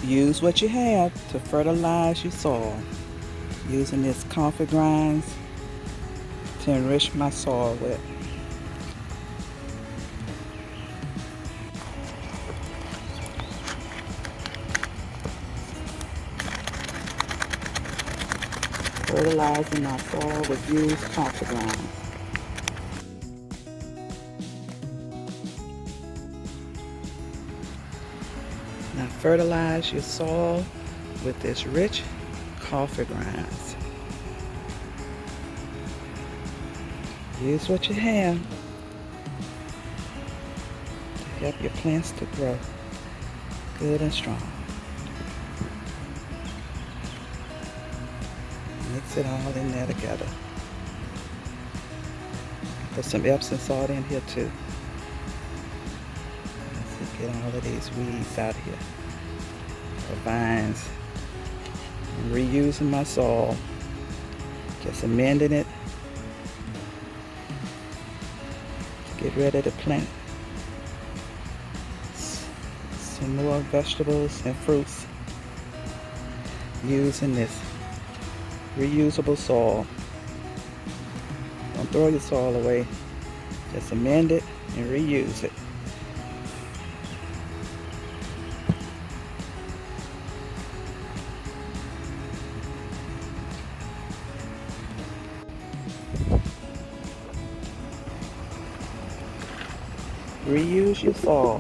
Use what you have to fertilize your soil. Using this coffee grinds to enrich my soil with. Fertilizing my soil with used coffee grinds. Now fertilize your soil with this rich coffee grinds. Use what you have to help your plants to grow good and strong. Mix it all in there together. Put some Epsom salt in here too. Let's get all of these weeds out of here. The vines. I'm reusing my soil. Just amending it. Get ready to plant some more vegetables and fruits using this reusable soil. Don't throw your soil away. Just amend it and reuse it. Reuse your soil.